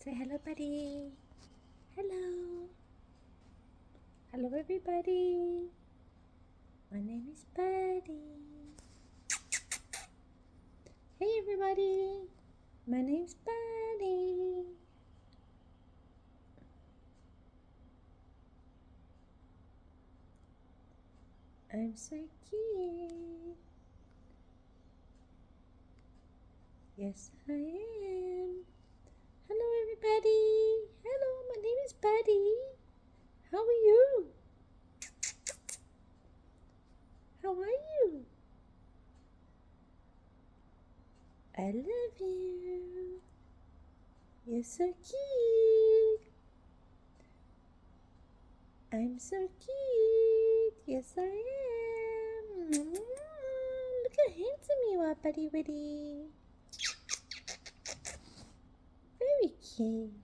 Say hello, buddy. Hello. Hello, everybody. My name is Buddy. Hey, everybody. My name's Buddy. I'm so cute. Yes, I am. Hello, everybody. Hello, my name is Buddy. How are you? How are you? I love you. You're so cute. I'm so cute. Yes, I am. Look how handsome you are, Buddy Witty. Very cute.